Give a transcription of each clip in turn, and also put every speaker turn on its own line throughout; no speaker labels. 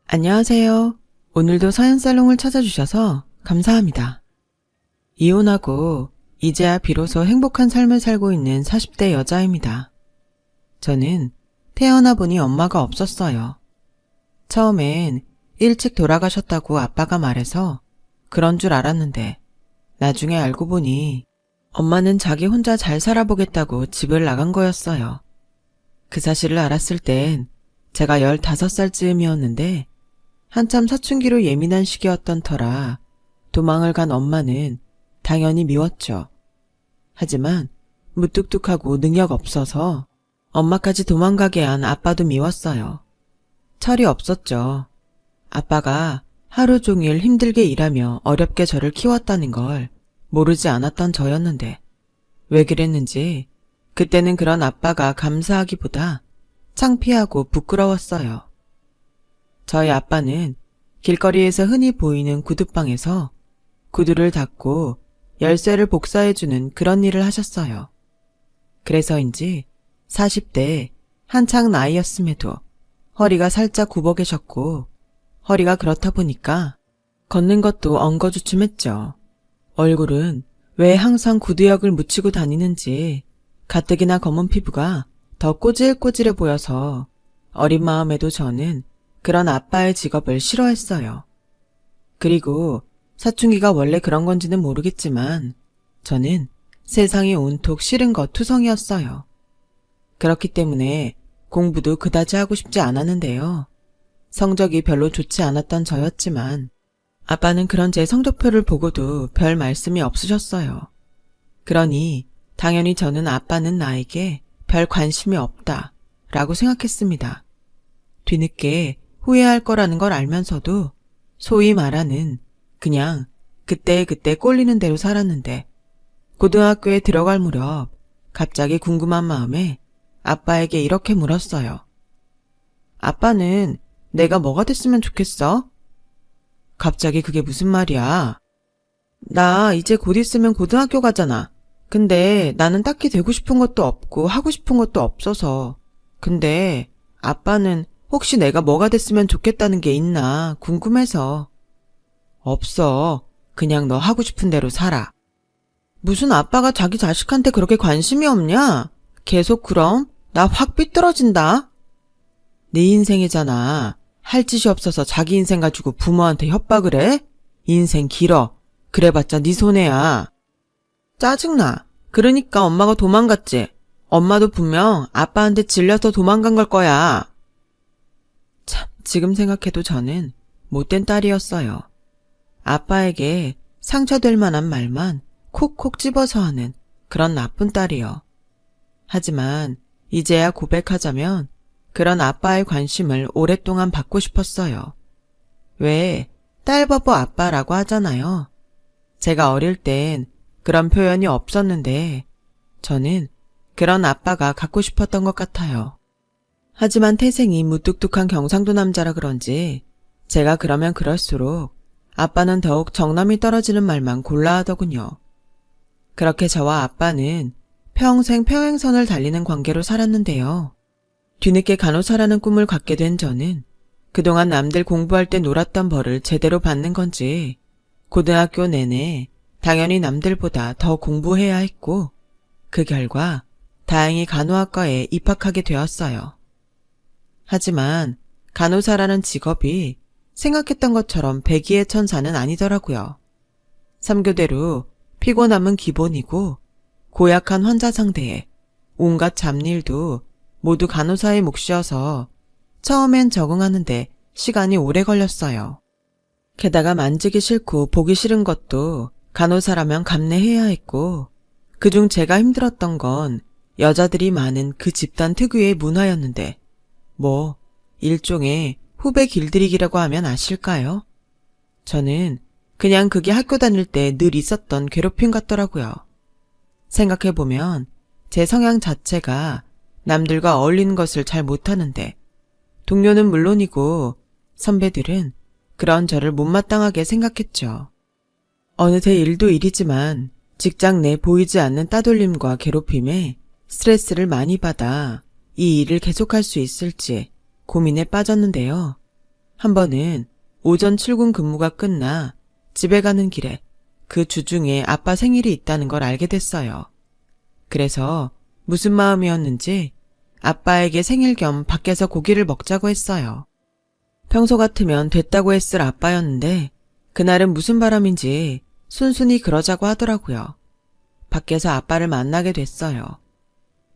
안녕하세요. 오늘도 서연살롱을 찾아주셔서 감사합니다. 이혼하고 이제야 비로소 행복한 삶을 살고 있는 40대 여자입니다. 저는 태어나 보니 엄마가 없었어요. 처음엔 일찍 돌아가셨다고 아빠가 말해서 그런 줄 알았는데 나중에 알고 보니 엄마는 자기 혼자 잘 살아보겠다고 집을 나간 거였어요. 그 사실을 알았을 땐 제가 15살쯤이었는데 한참 사춘기로 예민한 시기였던 터라 도망을 간 엄마는 당연히 미웠죠. 하지만 무뚝뚝하고 능력 없어서 엄마까지 도망가게 한 아빠도 미웠어요. 철이 없었죠. 아빠가 하루 종일 힘들게 일하며 어렵게 저를 키웠다는 걸 모르지 않았던 저였는데 왜 그랬는지 그때는 그런 아빠가 감사하기보다 창피하고 부끄러웠어요. 저희 아빠는 길거리에서 흔히 보이는 구두방에서 구두를 닫고 열쇠를 복사해주는 그런 일을 하셨어요. 그래서인지 40대 한창 나이였음에도 허리가 살짝 굽어 계셨고 허리가 그렇다 보니까 걷는 것도 엉거주춤했죠. 얼굴은 왜 항상 구두약을 묻히고 다니는지 가뜩이나 검은 피부가 더 꼬질꼬질해 보여서 어린 마음에도 저는 그런 아빠의 직업을 싫어했어요. 그리고 사춘기가 원래 그런 건지는 모르겠지만 저는 세상이 온통 싫은 것 투성이었어요. 그렇기 때문에 공부도 그다지 하고 싶지 않았는데요. 성적이 별로 좋지 않았던 저였지만 아빠는 그런 제 성적표를 보고도 별 말씀이 없으셨어요. 그러니 당연히 저는 아빠는 나에게 별 관심이 없다 라고 생각했습니다. 뒤늦게 후회할 거라는 걸 알면서도 소위 말하는 그냥 그때그때 꼴리는 대로 살았는데 고등학교에 들어갈 무렵 갑자기 궁금한 마음에 아빠에게 이렇게 물었어요. 아빠는 내가 뭐가 됐으면 좋겠어? 갑자기 그게 무슨 말이야? 나 이제 곧 있으면 고등학교 가잖아. 근데 나는 딱히 되고 싶은 것도 없고 하고 싶은 것도 없어서. 근데 아빠는 혹시 내가 뭐가 됐으면 좋겠다는 게 있나 궁금해서. 없어. 그냥 너 하고 싶은 대로 살아. 무슨 아빠가 자기 자식한테 그렇게 관심이 없냐? 계속 그럼 나 확 삐뚤어진다. 네 인생이잖아. 할 짓이 없어서 자기 인생 가지고 부모한테 협박을 해? 인생 길어. 그래봤자 네 손해야. 짜증나. 그러니까 엄마가 도망갔지. 엄마도 분명 아빠한테 질려서 도망간 걸 거야. 참, 지금 생각해도 저는 못된 딸이었어요. 아빠에게 상처될 만한 말만 콕콕 집어서 하는 그런 나쁜 딸이요. 하지만 이제야 고백하자면 그런 아빠의 관심을 오랫동안 받고 싶었어요. 왜 딸바보 아빠라고 하잖아요. 제가 어릴 땐 그런 표현이 없었는데 저는 그런 아빠가 갖고 싶었던 것 같아요. 하지만 태생이 무뚝뚝한 경상도 남자라 그런지 제가 그러면 그럴수록 아빠는 더욱 정남이 떨어지는 말만 골라 하더군요. 그렇게 저와 아빠는 평생 평행선을 달리는 관계로 살았는데요. 뒤늦게 간호사라는 꿈을 갖게 된 저는 그동안 남들 공부할 때 놀았던 벌을 제대로 받는 건지 고등학교 내내 당연히 남들보다 더 공부해야 했고 그 결과 다행히 간호학과에 입학하게 되었어요. 하지만 간호사라는 직업이 생각했던 것처럼 백의의 천사는 아니더라고요. 3교대로 피고남은 기본이고 고약한 환자 상대에 온갖 잡일도 모두 간호사의 몫이어서 처음엔 적응하는데 시간이 오래 걸렸어요. 게다가 만지기 싫고 보기 싫은 것도 간호사라면 감내해야 했고 그중 제가 힘들었던 건 여자들이 많은 그 집단 특유의 문화였는데 뭐 일종의 후배 길들이기라고 하면 아실까요? 저는 그냥 그게 학교 다닐 때 늘 있었던 괴롭힘 같더라고요. 생각해보면 제 성향 자체가 남들과 어울리는 것을 잘 못하는데 동료는 물론이고 선배들은 그런 저를 못마땅하게 생각했죠. 어느새 일도 일이지만 직장 내 보이지 않는 따돌림과 괴롭힘에 스트레스를 많이 받아 이 일을 계속할 수 있을지 고민에 빠졌는데요. 한 번은 오전 출근 근무가 끝나 집에 가는 길에 그 주중에 아빠 생일이 있다는 걸 알게 됐어요. 그래서 무슨 마음이었는지 아빠에게 생일 겸 밖에서 고기를 먹자고 했어요. 평소 같으면 됐다고 했을 아빠였는데 그날은 무슨 바람인지 순순히 그러자고 하더라고요. 밖에서 아빠를 만나게 됐어요.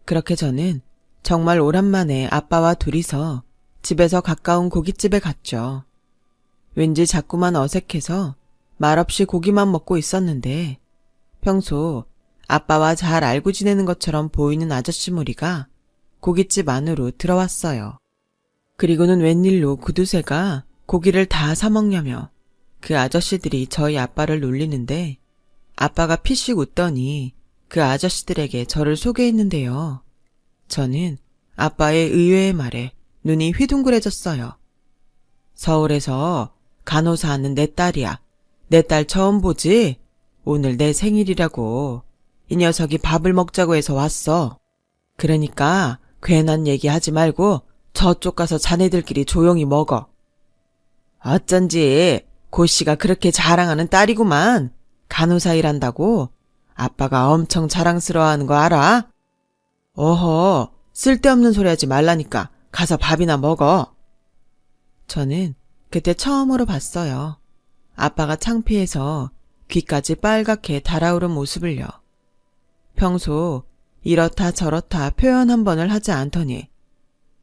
그렇게 저는 정말 오랜만에 아빠와 둘이서 집에서 가까운 고깃집에 갔죠. 왠지 자꾸만 어색해서 말없이 고기만 먹고 있었는데 평소 아빠와 잘 알고 지내는 것처럼 보이는 아저씨 무리가 고깃집 안으로 들어왔어요. 그리고는 웬일로 구두쇠가 고기를 다 사먹냐며 그 아저씨들이 저희 아빠를 놀리는데 아빠가 피식 웃더니 그 아저씨들에게 저를 소개했는데요. 저는 아빠의 의외의 말에 눈이 휘둥그레졌어요. 서울에서 간호사 하는 내 딸이야. 내 딸 처음 보지? 오늘 내 생일이라고. 이 녀석이 밥을 먹자고 해서 왔어. 그러니까 괜한 얘기하지 말고 저쪽 가서 자네들끼리 조용히 먹어. 어쩐지 고씨가 그렇게 자랑하는 딸이구만. 간호사 일한다고? 아빠가 엄청 자랑스러워하는 거 알아? 어허, 쓸데없는 소리 하지 말라니까 가서 밥이나 먹어. 저는 그때 처음으로 봤어요. 아빠가 창피해서 귀까지 빨갛게 달아오른 모습을요. 평소 이렇다 저렇다 표현 한 번을 하지 않더니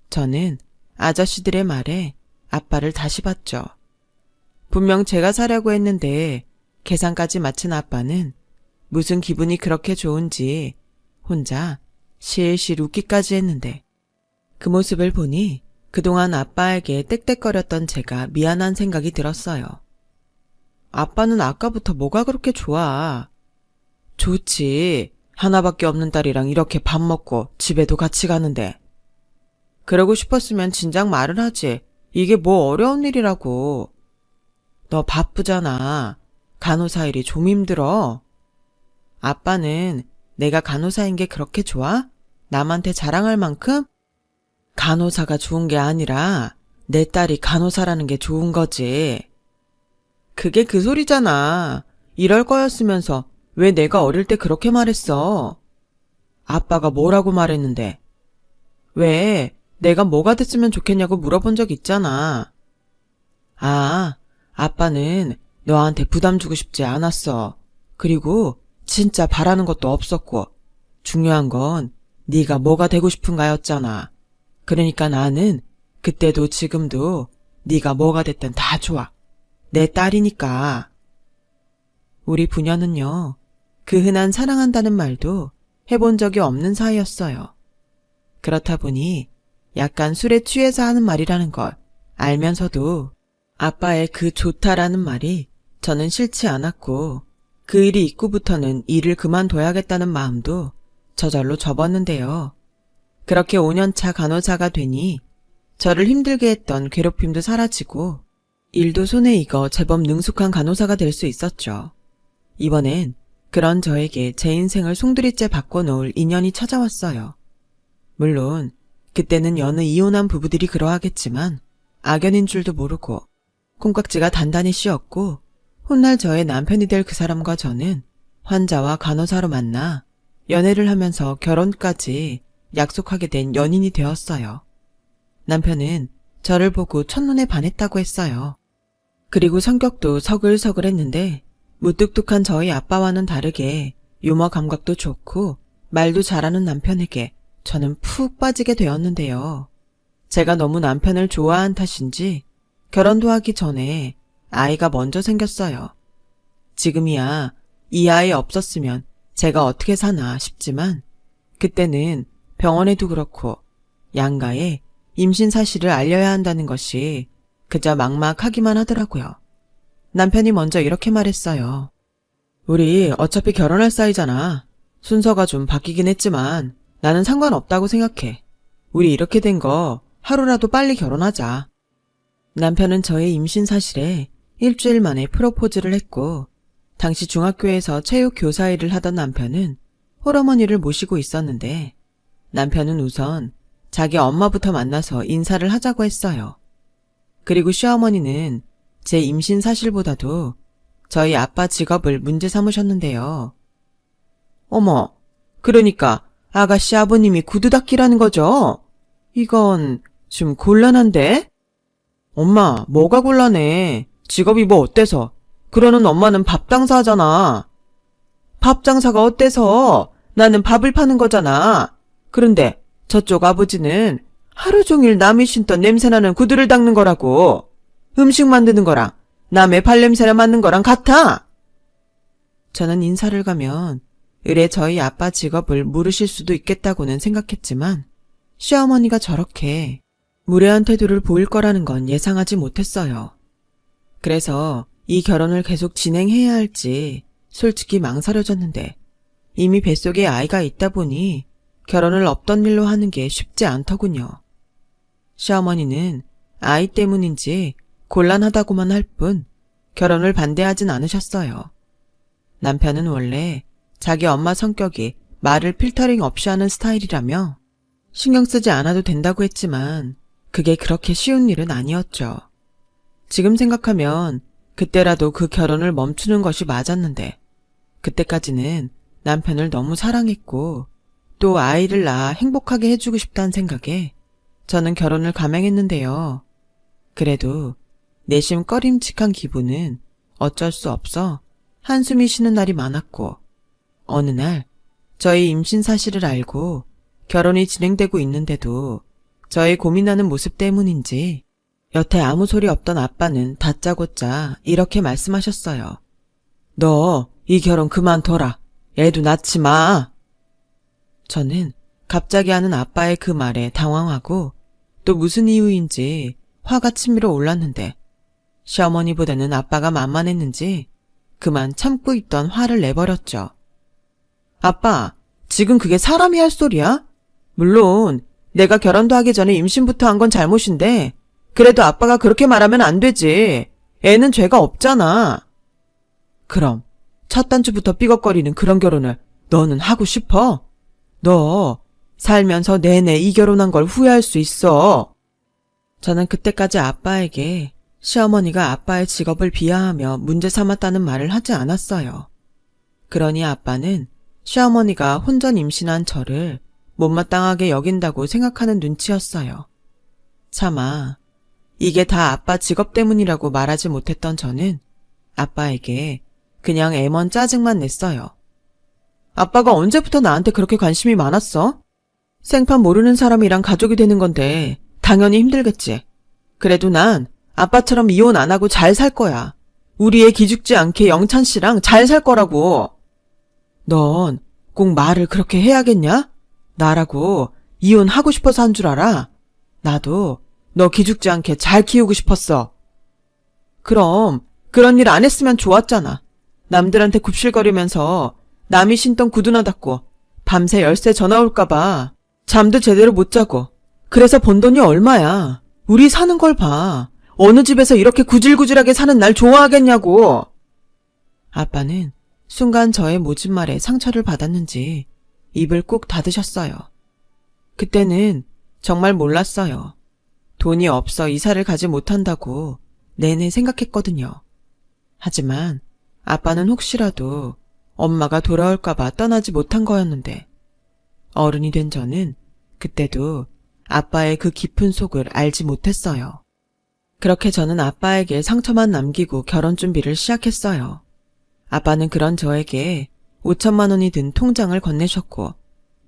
저는 아저씨들의 말에 아빠를 다시 봤죠. 분명 제가 사려고 했는데 계산까지 마친 아빠는 무슨 기분이 그렇게 좋은지 혼자 실실 웃기까지 했는데 그 모습을 보니 그동안 아빠에게 떽떽거렸던 제가 미안한 생각이 들었어요. 아빠는 아까부터 뭐가 그렇게 좋아? 좋지. 하나밖에 없는 딸이랑 이렇게 밥 먹고 집에도 같이 가는데. 그러고 싶었으면 진작 말을 하지. 이게 뭐 어려운 일이라고. 너 바쁘잖아. 간호사 일이 좀 힘들어. 아빠는 내가 간호사인 게 그렇게 좋아? 남한테 자랑할 만큼? 간호사가 좋은 게 아니라 내 딸이 간호사라는 게 좋은 거지. 그게 그 소리잖아. 이럴 거였으면서 왜 내가 어릴 때 그렇게 말했어? 아빠가 뭐라고 말했는데? 왜 내가 뭐가 됐으면 좋겠냐고 물어본 적 있잖아. 아, 아빠는 너한테 부담 주고 싶지 않았어. 그리고 진짜 바라는 것도 없었고 중요한 건 네가 뭐가 되고 싶은가였잖아. 그러니까 나는 그때도 지금도 네가 뭐가 됐든 다 좋아. 내 딸이니까. 우리 부녀는요. 그 흔한 사랑한다는 말도 해본 적이 없는 사이였어요. 그렇다 보니 약간 술에 취해서 하는 말이라는 걸 알면서도 아빠의 그 좋다라는 말이 저는 싫지 않았고 그 일이 있고부터는 일을 그만둬야겠다는 마음도 저절로 접었는데요. 그렇게 5년차 간호사가 되니 저를 힘들게 했던 괴롭힘도 사라지고 일도 손에 익어 제법 능숙한 간호사가 될 수 있었죠. 이번엔 그런 저에게 제 인생을 송두리째 바꿔놓을 인연이 찾아왔어요. 물론 그때는 여느 이혼한 부부들이 그러하겠지만 악연인 줄도 모르고 콩깍지가 단단히 씌었고 훗날 저의 남편이 될 그 사람과 저는 환자와 간호사로 만나 연애를 하면서 결혼까지 약속하게 된 연인이 되었어요. 남편은 저를 보고 첫눈에 반했다고 했어요. 그리고 성격도 서글서글했는데 무뚝뚝한 저희 아빠와는 다르게 유머 감각도 좋고 말도 잘하는 남편에게 저는 푹 빠지게 되었는데요. 제가 너무 남편을 좋아한 탓인지 결혼도 하기 전에 아이가 먼저 생겼어요. 지금이야 이 아이 없었으면 제가 어떻게 사나 싶지만 그때는 병원에도 그렇고 양가에 임신 사실을 알려야 한다는 것이 그저 막막하기만 하더라고요. 남편이 먼저 이렇게 말했어요. 우리 어차피 결혼할 사이잖아. 순서가 좀 바뀌긴 했지만 나는 상관없다고 생각해. 우리 이렇게 된 거 하루라도 빨리 결혼하자. 남편은 저의 임신 사실에 일주일 만에 프로포즈를 했고 당시 중학교에서 체육 교사 일을 하던 남편은 홀어머니를 모시고 있었는데 남편은 우선 자기 엄마부터 만나서 인사를 하자고 했어요. 그리고 시어머니는 제 임신 사실보다도 저희 아빠 직업을 문제 삼으셨는데요. 어머, 그러니까 아가씨 아버님이 구두 닦기라는 거죠? 이건 좀 곤란한데? 엄마, 뭐가 곤란해? 직업이 뭐 어때서? 그러는 엄마는 밥 장사하잖아. 밥 장사가 어때서? 나는 밥을 파는 거잖아. 그런데 저쪽 아버지는 하루 종일 남이 신던 냄새나는 구두를 닦는 거라고. 음식 만드는 거랑 남의 발냄새나 맡는 거랑 같아. 저는 인사를 가면 의뢰 저희 아빠 직업을 물으실 수도 있겠다고는 생각했지만 시어머니가 저렇게 무례한 태도를 보일 거라는 건 예상하지 못했어요. 그래서 이 결혼을 계속 진행해야 할지 솔직히 망설여졌는데 이미 뱃속에 아이가 있다 보니 결혼을 없던 일로 하는 게 쉽지 않더군요. 시어머니는 아이 때문인지 곤란하다고만 할 뿐 결혼을 반대하진 않으셨어요. 남편은 원래 자기 엄마 성격이 말을 필터링 없이 하는 스타일이라며 신경 쓰지 않아도 된다고 했지만 그게 그렇게 쉬운 일은 아니었죠. 지금 생각하면 그때라도 그 결혼을 멈추는 것이 맞았는데 그때까지는 남편을 너무 사랑했고 또 아이를 낳아 행복하게 해주고 싶다는 생각에 저는 결혼을 감행했는데요. 그래도 내심 꺼림칙한 기분은 어쩔 수 없어 한숨이 쉬는 날이 많았고 어느 날 저희 임신 사실을 알고 결혼이 진행되고 있는데도 저의 고민하는 모습 때문인지 여태 아무 소리 없던 아빠는 다짜고짜 이렇게 말씀하셨어요. 너 이 결혼 그만둬라. 애도 낳지 마. 저는 갑자기 하는 아빠의 그 말에 당황하고 또 무슨 이유인지 화가 치밀어 올랐는데 시어머니보다는 아빠가 만만했는지 그만 참고 있던 화를 내버렸죠. 아빠, 지금 그게 사람이 할 소리야? 물론 내가 결혼도 하기 전에 임신부터 한 건 잘못인데 그래도 아빠가 그렇게 말하면 안 되지. 애는 죄가 없잖아. 그럼 첫 단추부터 삐걱거리는 그런 결혼을 너는 하고 싶어? 너 살면서 내내 이 결혼한 걸 후회할 수 있어. 저는 그때까지 아빠에게 시어머니가 아빠의 직업을 비하하며 문제 삼았다는 말을 하지 않았어요. 그러니 아빠는 시어머니가 혼전 임신한 저를 못마땅하게 여긴다고 생각하는 눈치였어요. 차마 이게 다 아빠 직업 때문이라고 말하지 못했던 저는 아빠에게 그냥 애먼 짜증만 냈어요. 아빠가 언제부터 나한테 그렇게 관심이 많았어? 생판 모르는 사람이랑 가족이 되는 건데 당연히 힘들겠지. 그래도 난 아빠처럼 이혼 안 하고 잘 살 거야. 우리 애 기죽지 않게 영찬 씨랑 잘 살 거라고. 넌 꼭 말을 그렇게 해야겠냐? 나라고 이혼하고 싶어서 한 줄 알아? 나도 너 기죽지 않게 잘 키우고 싶었어. 그럼 그런 일 안 했으면 좋았잖아. 남들한테 굽실거리면서 남이 신던 구두나 닦고 밤새 열쇠 전화 올까봐 잠도 제대로 못 자고 그래서 번 돈이 얼마야. 우리 사는 걸 봐. 어느 집에서 이렇게 구질구질하게 사는 날 좋아하겠냐고. 아빠는 순간 저의 모진 말에 상처를 받았는지 입을 꾹 닫으셨어요. 그때는 정말 몰랐어요. 돈이 없어 이사를 가지 못한다고 내내 생각했거든요. 하지만 아빠는 혹시라도 엄마가 돌아올까봐 떠나지 못한 거였는데 어른이 된 저는 그때도 아빠의 그 깊은 속을 알지 못했어요. 그렇게 저는 아빠에게 상처만 남기고 결혼 준비를 시작했어요. 아빠는 그런 저에게 5천만 원이 든 통장을 건네셨고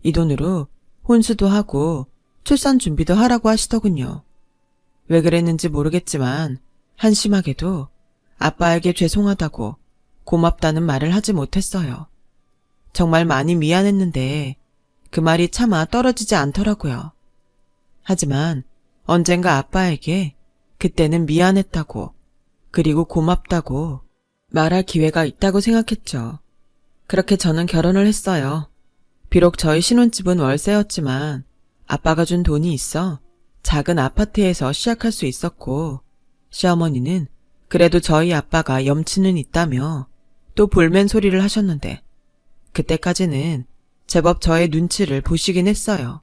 이 돈으로 혼수도 하고 출산 준비도 하라고 하시더군요. 왜 그랬는지 모르겠지만 한심하게도 아빠에게 죄송하다고 고맙다는 말을 하지 못했어요. 정말 많이 미안했는데 그 말이 차마 떨어지지 않더라고요. 하지만 언젠가 아빠에게 그때는 미안했다고 그리고 고맙다고 말할 기회가 있다고 생각했죠. 그렇게 저는 결혼을 했어요. 비록 저희 신혼집은 월세였지만 아빠가 준 돈이 있어 작은 아파트에서 시작할 수 있었고 시어머니는 그래도 저희 아빠가 염치는 있다며 또 볼멘 소리를 하셨는데 그때까지는 제법 저의 눈치를 보시긴 했어요.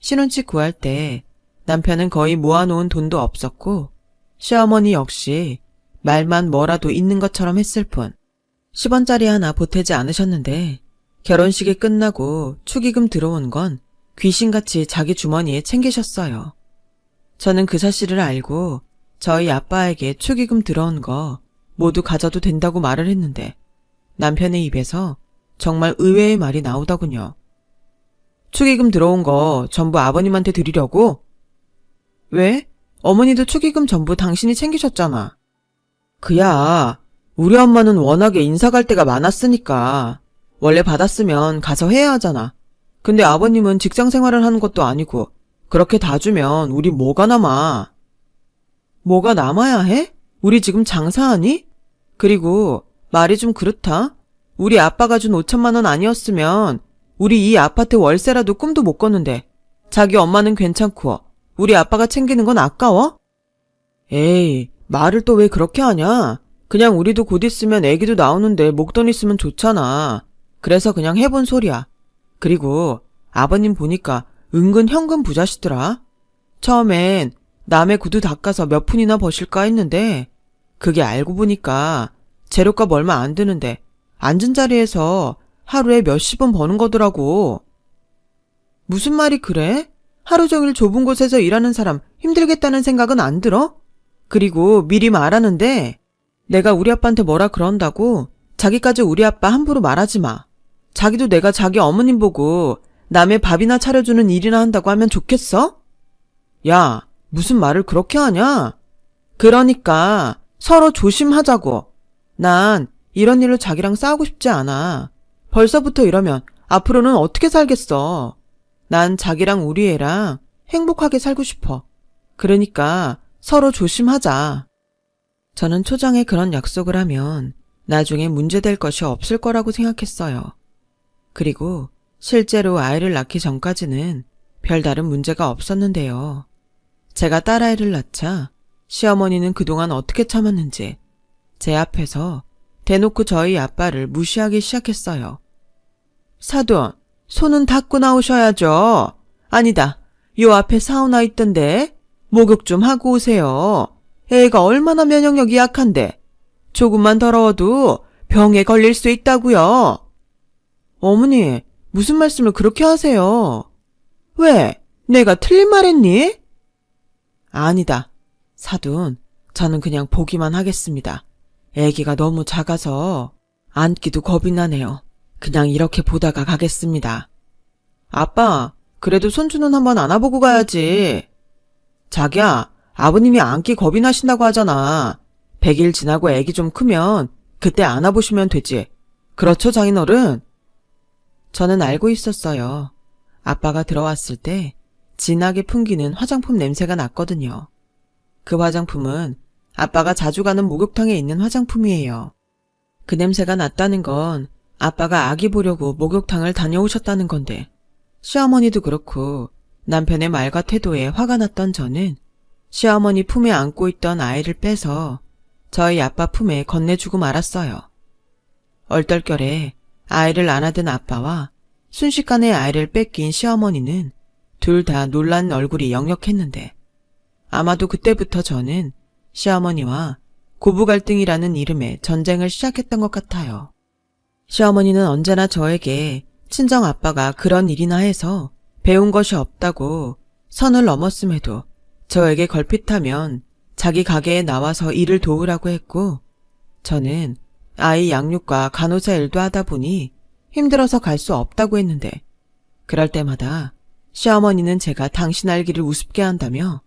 신혼집 구할 때 남편은 거의 모아놓은 돈도 없었고 시어머니 역시 말만 뭐라도 있는 것처럼 했을 뿐 10원짜리 하나 보태지 않으셨는데 결혼식이 끝나고 축의금 들어온 건 귀신같이 자기 주머니에 챙기셨어요. 저는 그 사실을 알고 저희 아빠에게 축의금 들어온 거 모두 가져도 된다고 말을 했는데 남편의 입에서 정말 의외의 말이 나오더군요. 축의금 들어온 거 전부 아버님한테 드리려고? 왜? 어머니도 축의금 전부 당신이 챙기셨잖아. 그야, 우리 엄마는 워낙에 인사갈 데가 많았으니까 원래 받았으면 가서 해야 하잖아. 근데 아버님은 직장 생활을 하는 것도 아니고 그렇게 다 주면 우리 뭐가 남아? 뭐가 남아야 해? 우리 지금 장사하니? 그리고 말이 좀 그렇다. 우리 아빠가 준 5천만 원 아니었으면 우리 이 아파트 월세라도 꿈도 못 꿨는데 자기 엄마는 괜찮고 우리 아빠가 챙기는 건 아까워? 에이, 말을 또 왜 그렇게 하냐? 그냥 우리도 곧 있으면 애기도 나오는데 목돈 있으면 좋잖아. 그래서 그냥 해본 소리야. 그리고 아버님 보니까 은근 현금 부자시더라. 처음엔 남의 구두 닦아서 몇 푼이나 버실까 했는데 그게 알고 보니까 재료값 얼마 안 드는데 앉은 자리에서 하루에 몇십원 버는 거더라고. 무슨 말이 그래? 하루 종일 좁은 곳에서 일하는 사람 힘들겠다는 생각은 안 들어? 그리고 미리 말하는데 내가 우리 아빠한테 뭐라 그런다고 자기까지 우리 아빠 함부로 말하지 마. 자기도 내가 자기 어머님 보고 남의 밥이나 차려주는 일이나 한다고 하면 좋겠어? 야, 무슨 말을 그렇게 하냐? 그러니까 서로 조심하자고. 난 이런 일로 자기랑 싸우고 싶지 않아. 벌써부터 이러면 앞으로는 어떻게 살겠어. 난 자기랑 우리 애랑 행복하게 살고 싶어. 그러니까 서로 조심하자. 저는 초장에 그런 약속을 하면 나중에 문제될 것이 없을 거라고 생각했어요. 그리고 실제로 아이를 낳기 전까지는 별다른 문제가 없었는데요. 제가 딸아이를 낳자 시어머니는 그동안 어떻게 참았는지 제 앞에서 대놓고 저희 아빠를 무시하기 시작했어요. 사돈, 손은 닦고 나오셔야죠. 아니다, 요 앞에 사우나 있던데 목욕 좀 하고 오세요. 애가 얼마나 면역력이 약한데 조금만 더러워도 병에 걸릴 수 있다고요. 어머니, 무슨 말씀을 그렇게 하세요? 왜? 내가 틀린 말 했니? 아니다. 사돈, 저는 그냥 보기만 하겠습니다. 애기가 너무 작아서 안기도 겁이 나네요. 그냥 이렇게 보다가 가겠습니다. 아빠, 그래도 손주는 한번 안아보고 가야지. 자기야, 아버님이 안기 겁이 나신다고 하잖아. 100일 지나고 애기 좀 크면 그때 안아보시면 되지. 그렇죠, 장인어른? 저는 알고 있었어요. 아빠가 들어왔을 때 진하게 풍기는 화장품 냄새가 났거든요. 그 화장품은 아빠가 자주 가는 목욕탕에 있는 화장품이에요. 그 냄새가 났다는 건 아빠가 아기 보려고 목욕탕을 다녀오셨다는 건데 시어머니도 그렇고 남편의 말과 태도에 화가 났던 저는 시어머니 품에 안고 있던 아이를 빼서 저희 아빠 품에 건네주고 말았어요. 얼떨결에 아이를 안아든 아빠와 순식간에 아이를 뺏긴 시어머니는 둘 다 놀란 얼굴이 역력했는데 아마도 그때부터 저는 시어머니와 고부 갈등이라는 이름의 전쟁을 시작했던 것 같아요. 시어머니는 언제나 저에게 친정 아빠가 그런 일이나 해서 배운 것이 없다고 선을 넘었음에도 저에게 걸핏하면 자기 가게에 나와서 일을 도우라고 했고 저는 아이 양육과 간호사 일도 하다 보니 힘들어서 갈 수 없다고 했는데 그럴 때마다 시어머니는 제가 당신 알기를 우습게 한다며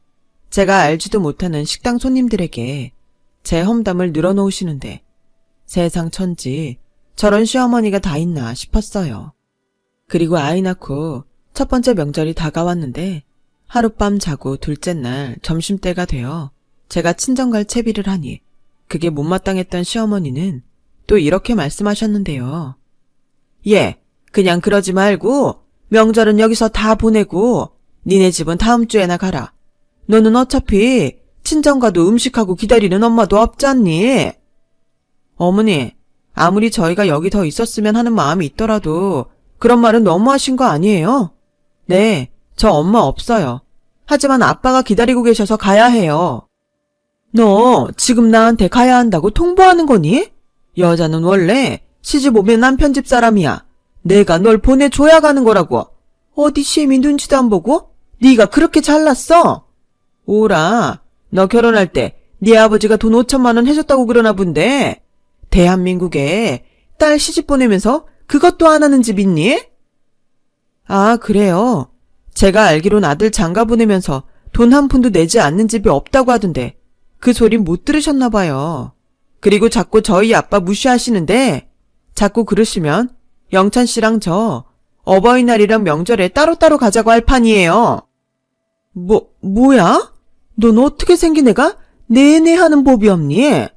제가 알지도 못하는 식당 손님들에게 제 험담을 늘어놓으시는데 세상 천지 저런 시어머니가 다 있나 싶었어요. 그리고 아이 낳고 첫 번째 명절이 다가왔는데 하룻밤 자고 둘째 날 점심때가 되어 제가 친정갈 채비를 하니 그게 못마땅했던 시어머니는 또 이렇게 말씀하셨는데요. 예, 그냥 그러지 말고 명절은 여기서 다 보내고 니네 집은 다음 주에나 가라. 너는 어차피 친정가도 음식하고 기다리는 엄마도 없잖니. 어머니, 아무리 저희가 여기 더 있었으면 하는 마음이 있더라도 그런 말은 너무하신 거 아니에요? 네, 저 엄마 없어요. 하지만 아빠가 기다리고 계셔서 가야 해요. 너 지금 나한테 가야 한다고 통보하는 거니? 여자는 원래 시집 오면 남편 집 사람이야. 내가 널 보내줘야 가는 거라고. 어디 시엠이 눈치도 안 보고? 네가 그렇게 잘났어? 오라, 너 결혼할 때 네 아버지가 돈 5천만 원 해줬다고 그러나 본데 대한민국에 딸 시집 보내면서 그것도 안 하는 집 있니? 아, 그래요. 제가 알기론 아들 장가 보내면서 돈 한 푼도 내지 않는 집이 없다고 하던데 그 소리 못 들으셨나 봐요. 그리고 자꾸 저희 아빠 무시하시는데 자꾸 그러시면 영찬 씨랑 저 어버이날이랑 명절에 따로따로 가자고 할 판이에요. 뭐야? 넌 어떻게 생긴 애가 내내 하는 법이 없니?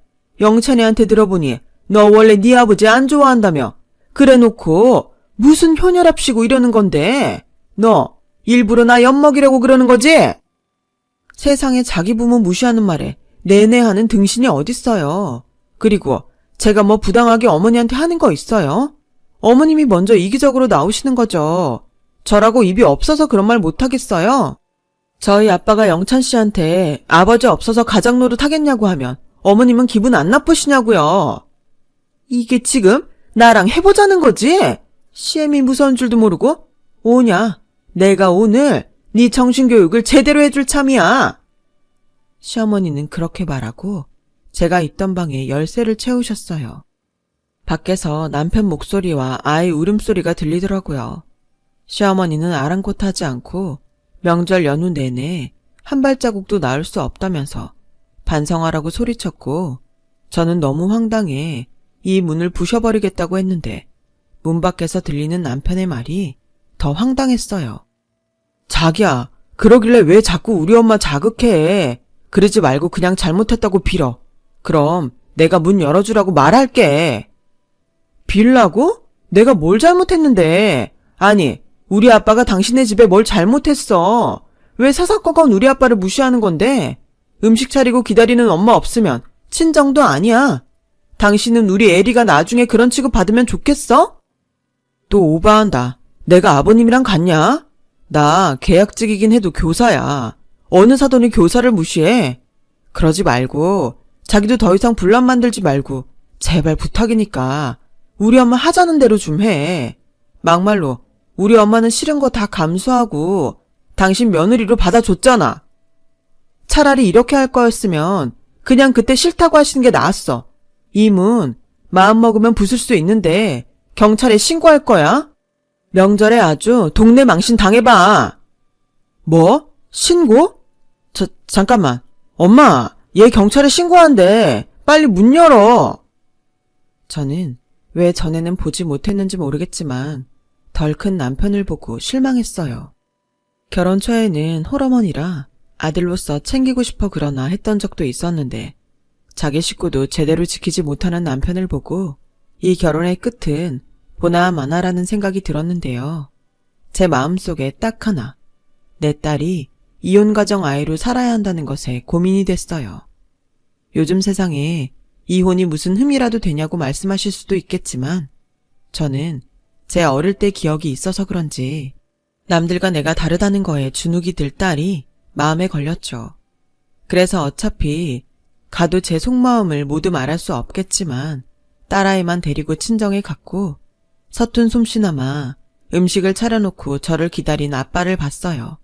영찬이한테 들어보니 너 원래 네 아버지 안 좋아한다며. 그래놓고 무슨 효녀랍시고 이러는 건데 너 일부러 나 엿먹이려고 그러는 거지? 세상에 자기 부모 무시하는 말에 내내 하는 등신이 어딨어요. 그리고 제가 뭐 부당하게 어머니한테 하는 거 있어요? 어머님이 먼저 이기적으로 나오시는 거죠. 저라고 입이 없어서 그런 말 못하겠어요? 저희 아빠가 영찬 씨한테 아버지 없어서 가장 노릇 하겠냐고 하면 어머님은 기분 안 나쁘시냐고요. 이게 지금 나랑 해보자는 거지? 시엠이 무서운 줄도 모르고? 오냐? 내가 오늘 네 정신교육을 제대로 해줄 참이야. 시어머니는 그렇게 말하고 제가 있던 방에 열쇠를 채우셨어요. 밖에서 남편 목소리와 아이 울음소리가 들리더라고요. 시어머니는 아랑곳하지 않고 명절 연휴 내내 한 발자국도 나올 수 없다면서 반성하라고 소리쳤고 저는 너무 황당해 이 문을 부셔버리겠다고 했는데 문 밖에서 들리는 남편의 말이 더 황당했어요. 자기야, 그러길래 왜 자꾸 우리 엄마 자극해. 그러지 말고 그냥 잘못했다고 빌어. 그럼 내가 문 열어주라고 말할게. 빌라고? 내가 뭘 잘못했는데. 아니, 우리 아빠가 당신네 집에 뭘 잘못했어. 왜 사사건건 우리 아빠를 무시하는 건데. 음식 차리고 기다리는 엄마 없으면 친정도 아니야. 당신은 우리 애리가 나중에 그런 취급 받으면 좋겠어? 또 오바한다. 내가 아버님이랑 같냐? 나 계약직이긴 해도 교사야. 어느 사돈이 교사를 무시해? 그러지 말고 자기도 더 이상 분란 만들지 말고 제발 부탁이니까 우리 엄마 하자는 대로 좀 해. 막말로 우리 엄마는 싫은 거 다 감수하고 당신 며느리로 받아줬잖아. 차라리 이렇게 할 거였으면 그냥 그때 싫다고 하시는 게 나았어. 이 문 마음먹으면 부술 수 있는데 경찰에 신고할 거야. 명절에 아주 동네 망신 당해봐. 뭐? 신고? 잠깐만. 엄마, 얘 경찰에 신고한대. 빨리 문 열어. 저는 왜 전에는 보지 못했는지 모르겠지만 덜 큰 남편을 보고 실망했어요. 결혼 초에는 홀어머니라 아들로서 챙기고 싶어 그러나 했던 적도 있었는데 자기 식구도 제대로 지키지 못하는 남편을 보고 이 결혼의 끝은 보나마나라는 생각이 들었는데요. 제 마음속에 딱 하나, 내 딸이 이혼가정 아이로 살아야 한다는 것에 고민이 됐어요. 요즘 세상에 이혼이 무슨 흠이라도 되냐고 말씀하실 수도 있겠지만 저는 제 어릴 때 기억이 있어서 그런지 남들과 내가 다르다는 거에 주눅이 들 딸이 마음에 걸렸죠. 그래서 어차피 가도 제 속마음을 모두 말할 수 없겠지만 딸아이만 데리고 친정에 갔고 서툰 솜씨나마 음식을 차려놓고 저를 기다린 아빠를 봤어요.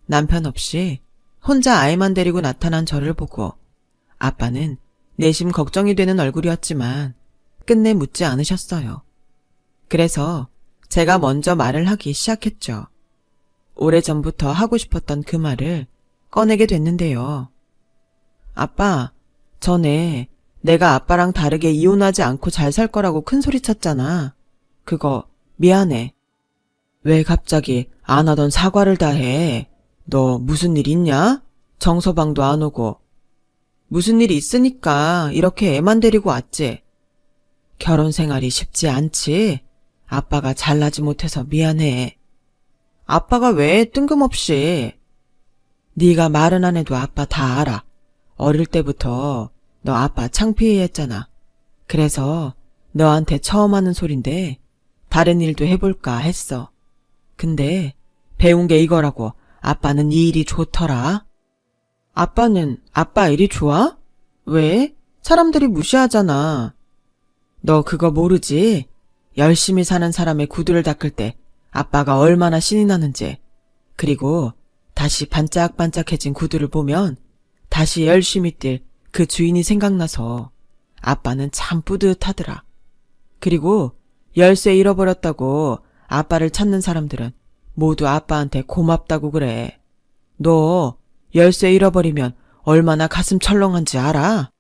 남편 없이 혼자 아이만 데리고 나타난 저를 보고 아빠는 내심 걱정이 되는 얼굴이었지만 끝내 묻지 않으셨어요. 그래서 제가 먼저 말을 하기 시작했죠. 오래전부터 하고 싶었던 그 말을 꺼내게 됐는데요. 아빠, 전에 내가 아빠랑 다르게 이혼하지 않고 잘 살 거라고 큰소리 쳤잖아. 그거 미안해. 왜 갑자기 안 하던 사과를 다 해? 너 무슨 일 있냐? 정서방도 안 오고. 무슨 일 있으니까 이렇게 애만 데리고 왔지. 결혼 생활이 쉽지 않지? 아빠가 잘나지 못해서 미안해. 아빠가 왜 뜬금없이. 네가 말은 안 해도 아빠 다 알아. 어릴 때부터 너 아빠 창피해했잖아. 그래서 너한테 처음 하는 소린데 다른 일도 해볼까 했어. 근데 배운 게 이거라고 아빠는 이 일이 좋더라. 아빠는 아빠 일이 좋아? 왜? 사람들이 무시하잖아. 너 그거 모르지? 열심히 사는 사람의 구두를 닦을 때 아빠가 얼마나 신이 나는지. 그리고 다시 반짝반짝해진 구두를 보면 다시 열심히 뛸 그 주인이 생각나서 아빠는 참 뿌듯하더라. 그리고 열쇠 잃어버렸다고 아빠를 찾는 사람들은 모두 아빠한테 고맙다고 그래. 너 열쇠 잃어버리면 얼마나 가슴 철렁한지 알아?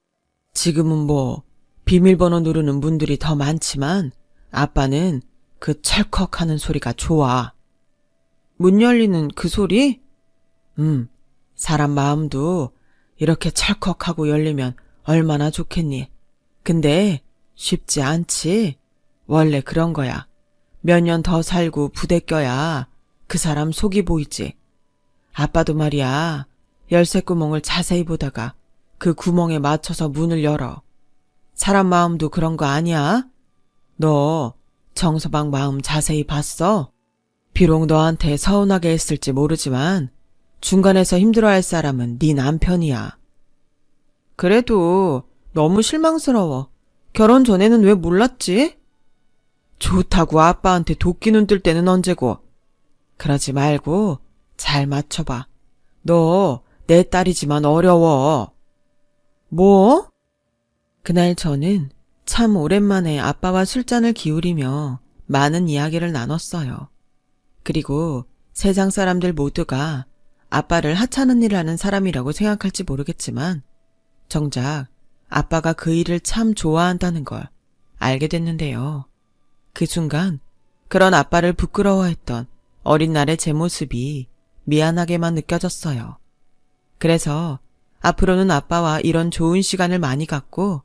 지금은 뭐 비밀번호 누르는 분들이 더 많지만 아빠는 그 철컥하는 소리가 좋아. 문 열리는 그 소리? 사람 마음도 이렇게 철컥하고 열리면 얼마나 좋겠니? 근데 쉽지 않지. 원래 그런 거야. 몇 년 더 살고 부대 껴야 그 사람 속이 보이지. 아빠도 말이야. 열쇠 구멍을 자세히 보다가 그 구멍에 맞춰서 문을 열어. 사람 마음도 그런 거 아니야? 너 정서방 마음 자세히 봤어? 비록 너한테 서운하게 했을지 모르지만 중간에서 힘들어할 사람은 네 남편이야. 그래도 너무 실망스러워. 결혼 전에는 왜 몰랐지? 좋다고 아빠한테 도끼 눈 뜰 때는 언제고. 그러지 말고 잘 맞춰봐. 너 내 딸이지만 어려워. 뭐? 그날 저는 참 오랜만에 아빠와 술잔을 기울이며 많은 이야기를 나눴어요. 그리고 세상 사람들 모두가 아빠를 하찮은 일을 하는 사람이라고 생각할지 모르겠지만 정작 아빠가 그 일을 참 좋아한다는 걸 알게 됐는데요. 그 순간 그런 아빠를 부끄러워했던 어린 날의 제 모습이 미안하게만 느껴졌어요. 그래서 앞으로는 아빠와 이런 좋은 시간을 많이 갖고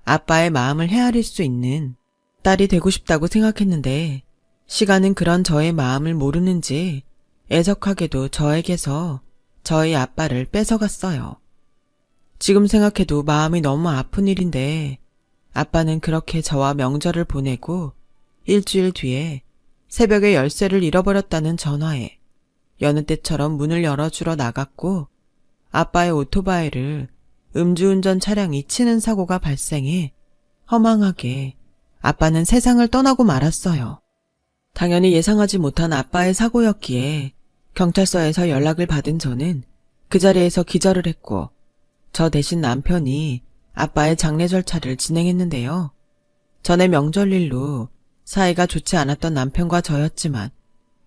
아빠의 마음을 헤아릴 수 있는 딸이 되고 싶다고 생각했는데 시간은 그런 저의 마음을 모르는지 애석하게도 저에게서 저희 아빠를 뺏어갔어요. 지금 생각해도 마음이 너무 아픈 일인데 아빠는 그렇게 저와 명절을 보내고 일주일 뒤에 새벽에 열쇠를 잃어버렸다는 전화에 여느 때처럼 문을 열어주러 나갔고 아빠의 오토바이를 음주운전 차량이 치는 사고가 발생해 허망하게 아빠는 세상을 떠나고 말았어요. 당연히 예상하지 못한 아빠의 사고였기에 경찰서에서 연락을 받은 저는 그 자리에서 기절을 했고 저 대신 남편이 아빠의 장례 절차를 진행했는데요. 전에 명절일로 사이가 좋지 않았던 남편과 저였지만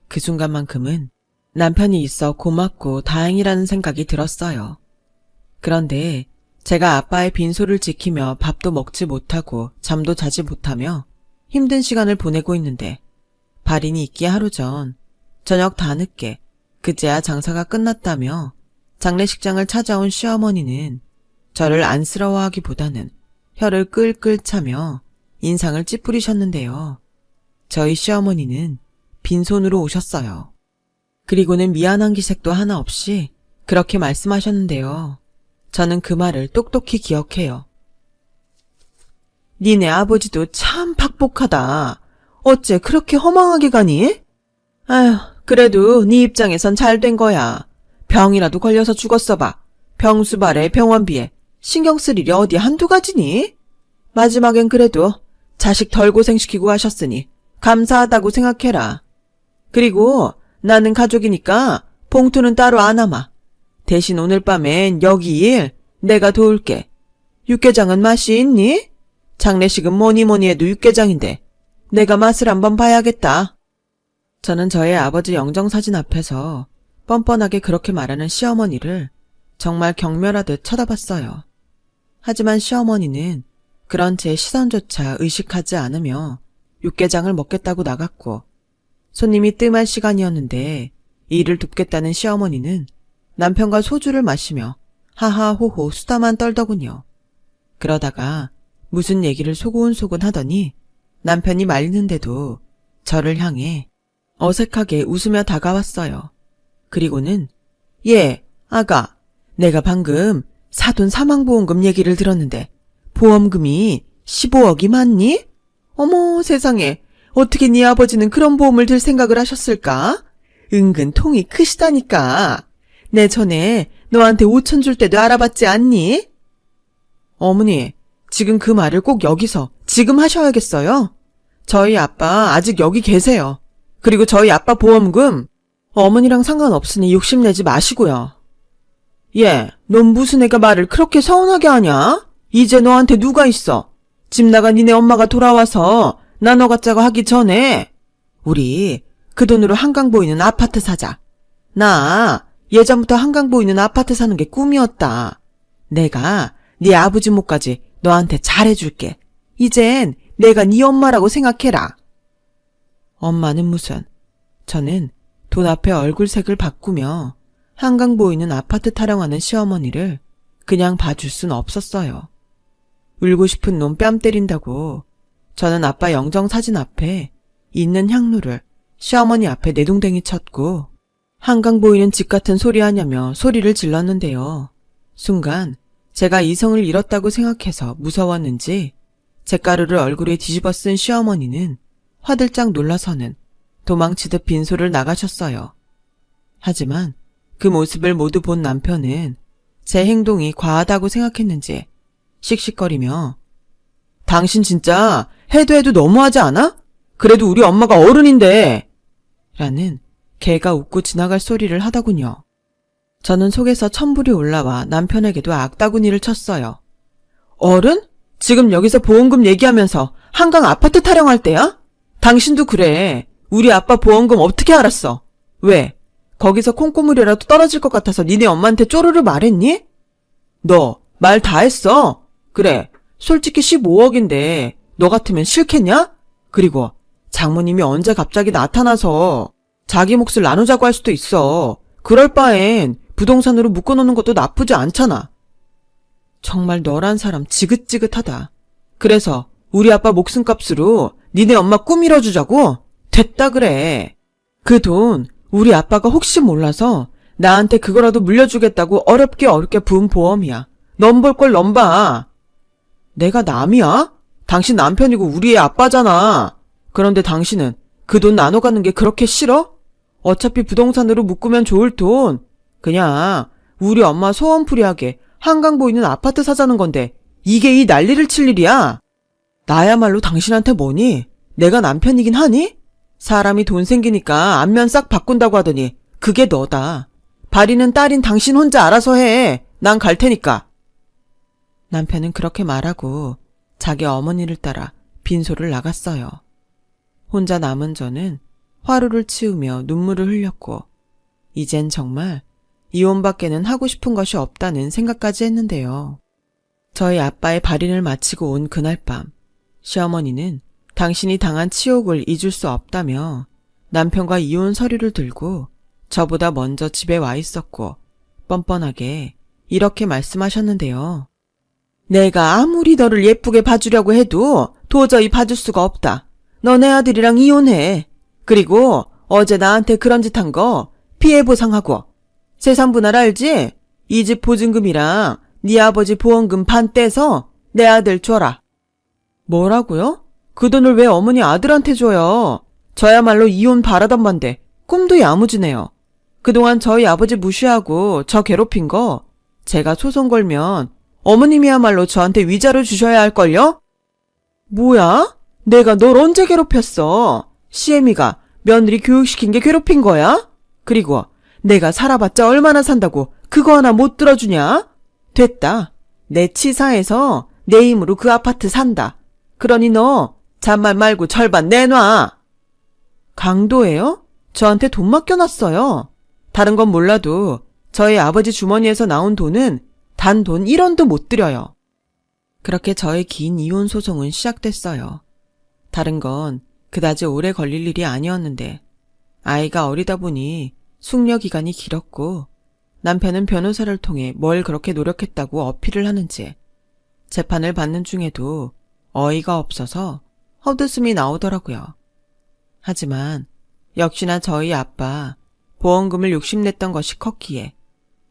그 순간만큼은 남편이 있어 고맙고 다행이라는 생각이 들었어요. 그런데 제가 아빠의 빈소를 지키며 밥도 먹지 못하고 잠도 자지 못하며 힘든 시간을 보내고 있는데 발인이 있기 하루 전 저녁 다 늦게 그제야 장사가 끝났다며 장례식장을 찾아온 시어머니는 저를 안쓰러워하기보다는 혀를 끌끌 차며 인상을 찌푸리셨는데요. 저희 시어머니는 빈손으로 오셨어요. 그리고는 미안한 기색도 하나 없이 그렇게 말씀하셨는데요. 저는 그 말을 똑똑히 기억해요. 니네 아버지도 참 팍복하다. 어째 그렇게 허망하게 가니? 아휴, 그래도 네 입장에선 잘 된 거야. 병이라도 걸려서 죽었어 봐. 병수발에 병원비에 신경 쓸 일이 어디 한두 가지니? 마지막엔 그래도 자식 덜 고생시키고 하셨으니 감사하다고 생각해라. 그리고 나는 가족이니까 봉투는 따로 안 남아. 대신 오늘 밤엔 여기 일 내가 도울게. 육개장은 맛이 있니? 장례식은 뭐니 해도 육개장인데 내가 맛을 한번 봐야겠다. 저는 저의 아버지 영정사진 앞에서 뻔뻔하게 그렇게 말하는 시어머니를 정말 경멸하듯 쳐다봤어요. 하지만 시어머니는 그런 제 시선조차 의식하지 않으며 육개장을 먹겠다고 나갔고 손님이 뜸할 시간이었는데 일을 돕겠다는 시어머니는 남편과 소주를 마시며 하하호호 수다만 떨더군요. 그러다가 무슨 얘기를 소곤소곤 하더니 남편이 말리는데도 저를 향해 어색하게 웃으며 다가왔어요. 그리고는 예, 아가, 내가 방금 사돈 사망보험금 얘기를 들었는데 보험금이 15억이 맞니? 어머 세상에, 어떻게 네 아버지는 그런 보험을 들 생각을 하셨을까? 은근 통이 크시다니까. 내 전에 너한테 5천 줄 때도 알아봤지 않니? 어머니, 지금 그 말을 꼭 여기서 지금 하셔야겠어요? 저희 아빠 아직 여기 계세요. 그리고 저희 아빠 보험금 어머니랑 상관없으니 욕심내지 마시고요. 얘, 넌 무슨 애가 말을 그렇게 서운하게 하냐? 이제 너한테 누가 있어? 집 나간 니네 엄마가 돌아와서 나 너 같자고 하기 전에 우리 그 돈으로 한강 보이는 아파트 사자. 나 예전부터 한강 보이는 아파트 사는 게 꿈이었다. 내가 네 아버지 몫까지 너한테 잘해줄게. 이젠 내가 네 엄마라고 생각해라. 엄마는 무슨. 저는 돈 앞에 얼굴색을 바꾸며 한강 보이는 아파트 타령하는 시어머니를 그냥 봐줄 순 없었어요. 울고 싶은 놈 뺨 때린다고 저는 아빠 영정 사진 앞에 있는 향로를 시어머니 앞에 내동댕이 쳤고 한강 보이는 집 같은 소리 하냐며 소리를 질렀는데요. 순간 제가 이성을 잃었다고 생각해서 무서웠는지 잿가루를 얼굴에 뒤집어 쓴 시어머니는 화들짝 놀라서는 도망치듯 빈소를 나가셨어요. 하지만 그 모습을 모두 본 남편은 제 행동이 과하다고 생각했는지 씩씩거리며 당신 진짜 해도 너무하지 않아? 그래도 우리 엄마가 어른인데 라는 개가 웃고 지나갈 소리를 하더군요. 저는 속에서 천불이 올라와 남편에게도 악다구니를 쳤어요. 어른? 지금 여기서 보험금 얘기하면서 한강 아파트 타령할 때야? 당신도 그래. 우리 아빠 보험금 어떻게 알았어? 왜? 거기서 콩고물이라도 떨어질 것 같아서 니네 엄마한테 쪼르르 말했니? 너 말 다 했어. 그래. 솔직히 15억인데 너 같으면 싫겠냐? 그리고 장모님이 언제 갑자기 나타나서 자기 몫을 나누자고 할 수도 있어. 그럴 바엔 부동산으로 묶어놓는 것도 나쁘지 않잖아. 정말 너란 사람 지긋지긋하다. 그래서 우리 아빠 목숨값으로 니네 엄마 꾸밀어주자고? 됐다 그래. 그 돈 우리 아빠가 혹시 몰라서 나한테 그거라도 물려주겠다고 어렵게 부은 보험이야. 넌 볼 걸 넌 봐. 내가 남이야? 당신 남편이고 우리의 아빠잖아. 그런데 당신은 그 돈 나눠 갖는 게 그렇게 싫어? 어차피 부동산으로 묶으면 좋을 돈 그냥 우리 엄마 소원풀이하게 한강 보이는 아파트 사자는 건데 이게 이 난리를 칠 일이야? 나야말로 당신한테 뭐니? 내가 남편이긴 하니? 사람이 돈 생기니까 안면 싹 바꾼다고 하더니 그게 너다. 발이는 딸인 당신 혼자 알아서 해. 난 갈 테니까. 남편은 그렇게 말하고 자기 어머니를 따라 빈소를 나갔어요. 혼자 남은 저는 화루를 치우며 눈물을 흘렸고 이젠 정말 이혼밖에는 하고 싶은 것이 없다는 생각까지 했는데요. 저희 아빠의 발인을 마치고 온 그날 밤 시어머니는 당신이 당한 치욕을 잊을 수 없다며 남편과 이혼 서류를 들고 저보다 먼저 집에 와 있었고 뻔뻔하게 이렇게 말씀하셨는데요. 내가 아무리 너를 예쁘게 봐주려고 해도 도저히 봐줄 수가 없다. 너네 아들이랑 이혼해. 그리고 어제 나한테 그런 짓 한 거 피해 보상하고 재산 분할 알지? 이 집 보증금이랑 네 아버지 보험금 반 떼서 내 아들 줘라. 뭐라고요? 그 돈을 왜 어머니 아들한테 줘요? 저야말로 이혼 바라던 반데 꿈도 야무지네요. 그동안 저희 아버지 무시하고 저 괴롭힌 거 제가 소송 걸면 어머님이야말로 저한테 위자료 주셔야 할걸요? 뭐야? 내가 널 언제 괴롭혔어? 시애미가 며느리 교육시킨 게 괴롭힌 거야? 그리고 내가 살아봤자 얼마나 산다고 그거 하나 못 들어주냐? 됐다. 내 치사해서 내 힘으로 그 아파트 산다. 그러니 너 잔말 말고 절반 내놔. 강도예요? 저한테 돈 맡겨놨어요. 다른 건 몰라도 저희 아버지 주머니에서 나온 돈은 단 돈 1원도 못 드려요. 그렇게 저의 긴 이혼 소송은 시작됐어요. 다른 건 그다지 오래 걸릴 일이 아니었는데 아이가 어리다 보니 숙려 기간이 길었고 남편은 변호사를 통해 뭘 그렇게 노력했다고 어필을 하는지 재판을 받는 중에도 어이가 없어서 헛웃음이 나오더라고요. 하지만 역시나 저희 아빠 보험금을 욕심냈던 것이 컸기에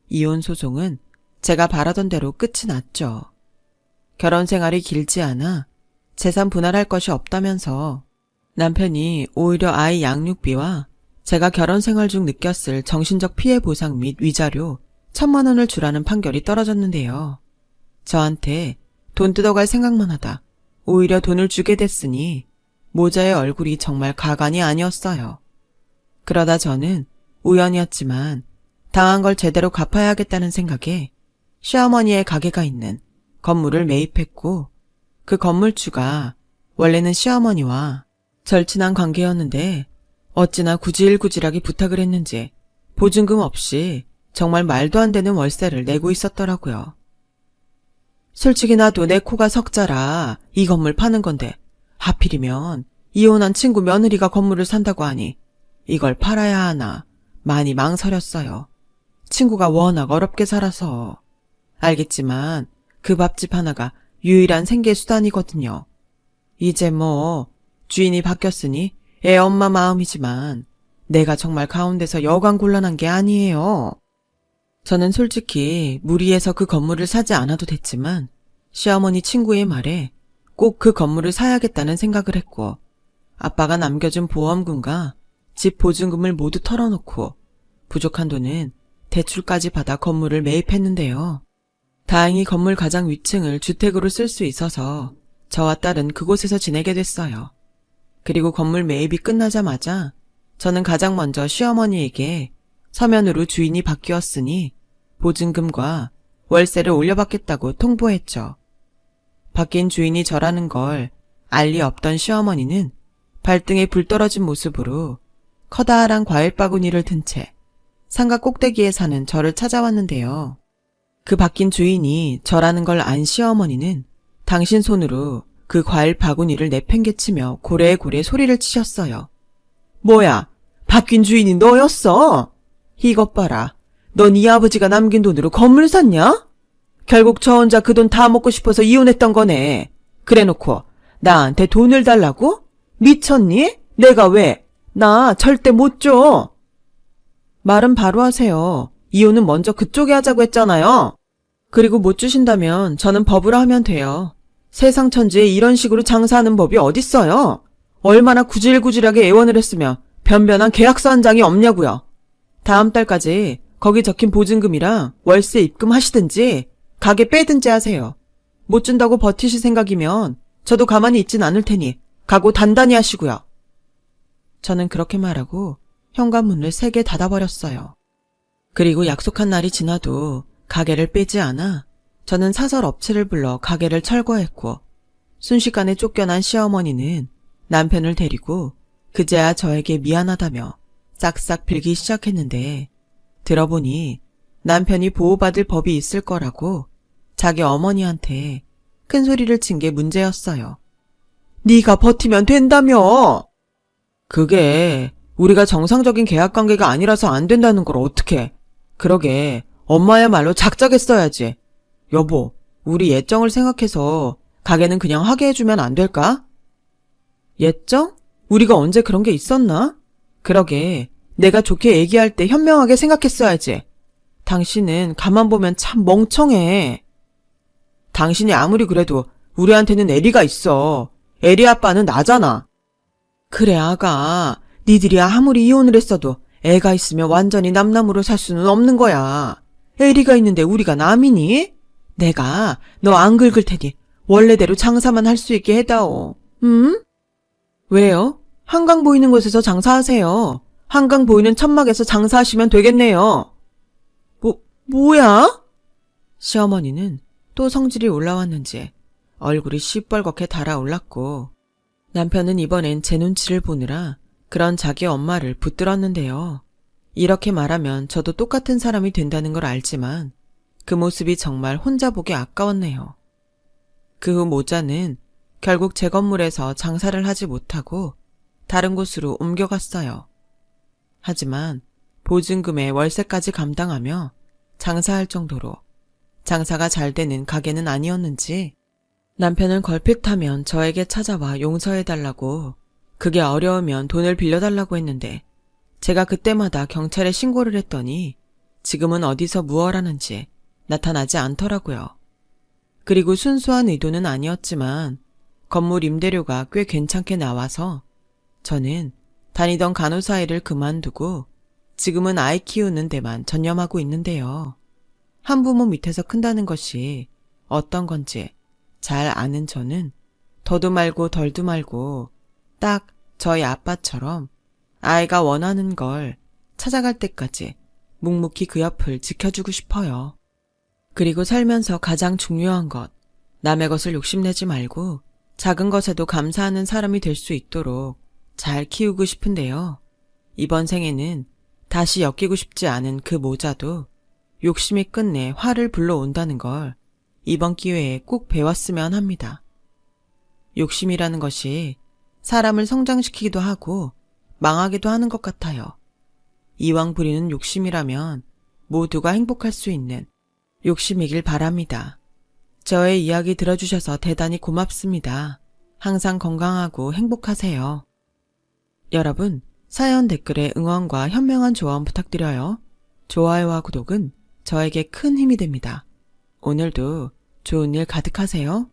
이혼 소송은 제가 바라던 대로 끝이 났죠. 결혼 생활이 길지 않아 재산 분할할 것이 없다면서 남편이 오히려 아이 양육비와 제가 결혼 생활 중 느꼈을 정신적 피해 보상 및 위자료 1,000만 원을 주라는 판결이 떨어졌는데요. 저한테 돈 뜯어갈 생각만 하다 오히려 돈을 주게 됐으니 모자의 얼굴이 정말 가관이 아니었어요. 그러다 저는 우연이었지만 당한 걸 제대로 갚아야겠다는 생각에 시어머니의 가게가 있는 건물을 매입했고 그 건물주가 원래는 시어머니와 절친한 관계였는데 어찌나 구질구질하게 부탁을 했는지 보증금 없이 정말 말도 안 되는 월세를 내고 있었더라고요. 솔직히 나도 내 코가 석자라 이 건물 파는 건데 하필이면 이혼한 친구 며느리가 건물을 산다고 하니 이걸 팔아야 하나 많이 망설였어요. 친구가 워낙 어렵게 살아서. 알겠지만 그 밥집 하나가 유일한 생계수단이거든요. 이제 뭐 주인이 바뀌었으니 애 엄마 마음이지만 내가 정말 가운데서 여간 곤란한 게 아니에요. 저는 솔직히 무리해서 그 건물을 사지 않아도 됐지만 시어머니 친구의 말에 꼭 그 건물을 사야겠다는 생각을 했고 아빠가 남겨준 보험금과 집 보증금을 모두 털어놓고 부족한 돈은 대출까지 받아 건물을 매입했는데요. 다행히 건물 가장 위층을 주택으로 쓸 수 있어서 저와 딸은 그곳에서 지내게 됐어요. 그리고 건물 매입이 끝나자마자 저는 가장 먼저 시어머니에게 서면으로 주인이 바뀌었으니 보증금과 월세를 올려받겠다고 통보했죠. 바뀐 주인이 저라는 걸 알 리 없던 시어머니는 발등에 불 떨어진 모습으로 커다란 과일 바구니를 든 채 상가 꼭대기에 사는 저를 찾아왔는데요. 그 바뀐 주인이 저라는 걸 안 시어머니는 당신 손으로 그 과일 바구니를 내팽개치며 고래고래 소리를 치셨어요. 뭐야, 바뀐 주인이 너였어? 이것 봐라. 넌 이 아버지가 남긴 돈으로 건물 샀냐? 결국 저 혼자 그 돈 다 먹고 싶어서 이혼했던 거네. 그래놓고 나한테 돈을 달라고? 미쳤니? 내가 왜? 나 절대 못 줘. 말은 바로 하세요. 이혼은 먼저 그쪽에 하자고 했잖아요. 그리고 못 주신다면 저는 법으로 하면 돼요. 세상 천지에 이런 식으로 장사하는 법이 어딨어요? 얼마나 구질구질하게 애원을 했으면 변변한 계약서 한 장이 없냐고요. 다음 달까지 거기 적힌 보증금이랑 월세 입금하시든지 가게 빼든지 하세요. 못 준다고 버티실 생각이면 저도 가만히 있진 않을 테니 각오 단단히 하시고요. 저는 그렇게 말하고 현관문을 세게 닫아버렸어요. 그리고 약속한 날이 지나도 가게를 빼지 않아 저는 사설 업체를 불러 가게를 철거했고 순식간에 쫓겨난 시어머니는 남편을 데리고 그제야 저에게 미안하다며 싹싹 빌기 시작했는데 들어보니 남편이 보호받을 법이 있을 거라고 자기 어머니한테 큰 소리를 친 게 문제였어요. 네가 버티면 된다며. 그게 우리가 정상적인 계약관계가 아니라서 안 된다는 걸 어떡해. 그러게 엄마야말로 작작했어야지. 여보, 우리 예정을 생각해서 가게는 그냥 하게 해주면 안 될까? 예정? 우리가 언제 그런 게 있었나? 그러게 내가 좋게 얘기할 때 현명하게 생각했어야지. 당신은 가만 보면 참 멍청해. 당신이 아무리 그래도 우리한테는 에리가 있어. 에리 아빠는 나잖아. 그래 아가, 니들이 아무리 이혼을 했어도 애가 있으면 완전히 남남으로 살 수는 없는 거야. 에리가 있는데 우리가 남이니? 내가 너 안 긁을 테니 원래대로 장사만 할 수 있게 해다오. 응? 왜요? 한강 보이는 곳에서 장사하세요. 한강 보이는 천막에서 장사하시면 되겠네요. 뭐야? 시어머니는 또 성질이 올라왔는지 얼굴이 시뻘겋게 달아올랐고 남편은 이번엔 제 눈치를 보느라 그런 자기 엄마를 붙들었는데요. 이렇게 말하면 저도 똑같은 사람이 된다는 걸 알지만 그 모습이 정말 혼자 보기 아까웠네요. 그 후 모자는 결국 제 건물에서 장사를 하지 못하고 다른 곳으로 옮겨갔어요. 하지만 보증금에 월세까지 감당하며 장사할 정도로 장사가 잘 되는 가게는 아니었는지 남편은 걸핏하면 저에게 찾아와 용서해달라고 그게 어려우면 돈을 빌려달라고 했는데 제가 그때마다 경찰에 신고를 했더니 지금은 어디서 무얼 하는지 나타나지 않더라고요. 그리고 순수한 의도는 아니었지만 건물 임대료가 꽤 괜찮게 나와서 저는 다니던 간호사 일을 그만두고 지금은 아이 키우는 데만 전념하고 있는데요. 한부모 밑에서 큰다는 것이 어떤 건지 잘 아는 저는 더도 말고 덜도 말고 딱 저희 아빠처럼 아이가 원하는 걸 찾아갈 때까지 묵묵히 그 옆을 지켜주고 싶어요. 그리고 살면서 가장 중요한 것, 남의 것을 욕심내지 말고 작은 것에도 감사하는 사람이 될 수 있도록 잘 키우고 싶은데요. 이번 생에는 다시 엮이고 싶지 않은 그 모자도 욕심이 끝내 화를 불러온다는 걸 이번 기회에 꼭 배웠으면 합니다. 욕심이라는 것이 사람을 성장시키기도 하고 망하기도 하는 것 같아요. 이왕 부리는 욕심이라면 모두가 행복할 수 있는 욕심이길 바랍니다. 저의 이야기 들어주셔서 대단히 고맙습니다. 항상 건강하고 행복하세요. 여러분, 사연 댓글에 응원과 현명한 조언 부탁드려요. 좋아요와 구독은 저에게 큰 힘이 됩니다. 오늘도 좋은 일 가득하세요.